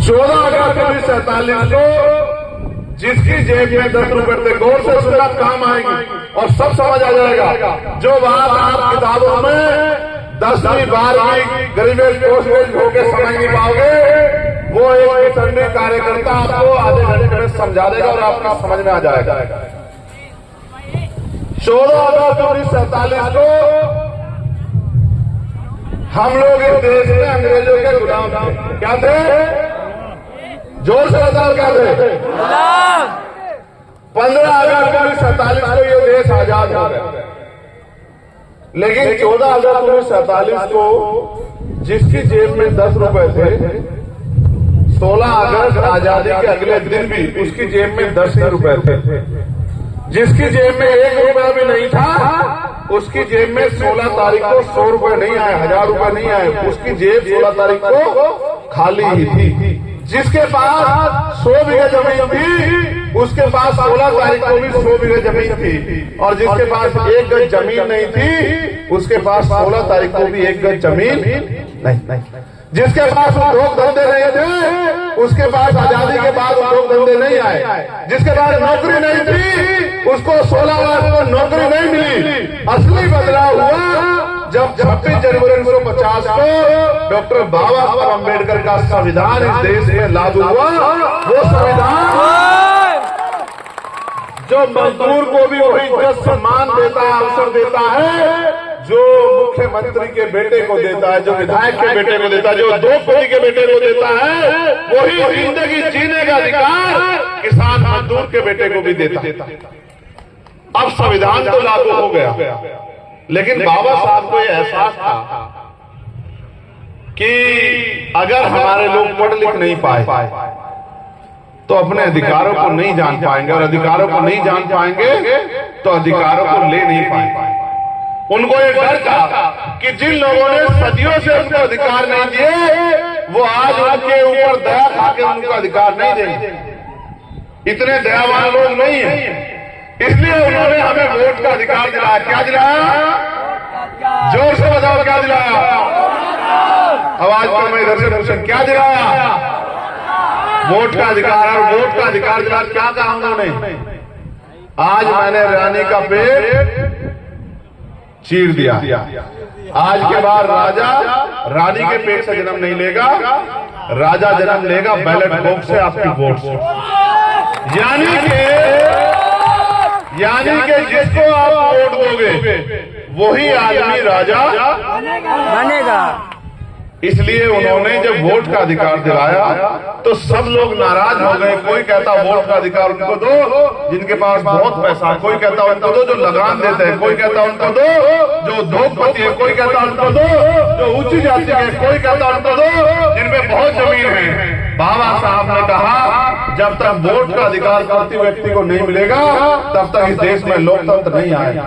14 अगस्त 1947 को जिसकी जेब में 10 रुपए थे, गौर से सुनना, काम आएंगे और सब समझ आ जाएगा। जो बात आप किताबों में 10वीं 12वीं ग्रेजुएट पोस्ट होकर समझ नहीं पाओगे, वो एक संडे कार्यकर्ता आपको आधे घंटे में समझा देगा और आपको समझ में आ जाएगा। 14 अगस्त 1947 को हम लोग इस देश में अंग्रेजों के गुलाम थे। क्या थे? जोर से बताओ, क्या थे? 15 अगस्त 1947 को ये देश आजाद हो गया। लेकिन 14 अगस्त 1947 को जिसकी जेब में 10 रुपए थे, 16 अगस्त आजादी के अगले दिन भी उसकी जेब में 10 ही रुपए थे। जिसकी जेब में 1 रुपया भी नहीं था, उसकी जेब में 16 तारीख को 100 रुपए नहीं आए, 1000 रुपए नहीं आए, उसकी जेब 16 तारीख को खाली ही थी। जिसके पास 100 बीघा जमीन थी, उसके पास 16 तारीख को भी 100 बीघा जमीन थी, और जिसके पास 1 गज जमीन नहीं थी, उसके पास 16 तारीख को भी 1 गज जमीन नहीं। जिसके पास उद्योग धंधे नहीं थे, उसके पास आजादी के बाद उद्योग धंधे नहीं आए। जिसके पास नौकरी नहीं थी, उसको 16 लाख को नौकरी नहीं मिली। असली बदलाव हुआ जब 26 जनवरी 1950 को डॉक्टर बाबा साहब अम्बेडकर का संविधान इस देश में लागू हुआ। वो संविधान जो मजदूर को भी वही इज्जत सम्मान देता है, अवसर देता है, जो मुख्यमंत्री के बेटे को देता है, जो विधायक के बेटे को देता है, जो उद्योगपति के बेटे को देता है, वही जिंदगी जीने का अधिकार किसान मजदूर के बेटे को भी देता है। अब संविधान तो लागू हो गया, लेकिन बाबा साहब को यह एहसास था कि अगर हमारे लोग पढ़ लिख नहीं पाए तो अपने अधिकारों को नहीं जान पाएंगे, और अधिकारों को नहीं जान पाएंगे तो अधिकारों को ले नहीं पाएंगे। उनको ये डर था कि जिन लोगों ने सदियों से उनको अधिकार नहीं दिए, वो आज उनके ऊपर दया खाके उनको अधिकार नहीं देंगे। इतने दयावान लोग नहीं है, इसलिए उन्होंने हमें वोट का अधिकार दिलाया। क्या दिलाया? जोर से बताओ, क्या दिलाया? आवाज पर मैं इधर से पूछूं, क्या दिलाया? वोट का अधिकार। और वोट का अधिकार दिला क्या कहा उन्होंने? आज मैंने रानी का पेट चीर दिया, आज के बाद राजा रानी के पेट से जन्म नहीं लेगा, राजा जन्म लेगा बैलेट बॉक्स से, आपकी वोट से। यानी कि जिसको आप वोट दोगे वही आदमी राजा बनेगा। इसलिए उन्होंने जब वोट का अधिकार दिलाया तो सब लोग नाराज हो गए। कोई कहता वोट का अधिकार उनको दो जिनके पास बहुत पैसा है, कोई कहता उनको दो जो लगान देते हैं, कोई कहता उनको दो जो उद्योगपति है, कोई कहता उनको दो जो ऊंची जाति है, कोई कहता उनको दो जिनमें बहुत जमीन है। बाबा साहब ने कहा जब तक वोट का अधिकार प्रति व्यक्ति को नहीं मिलेगा, तब तक इस देश में लोकतंत्र नहीं आएगा।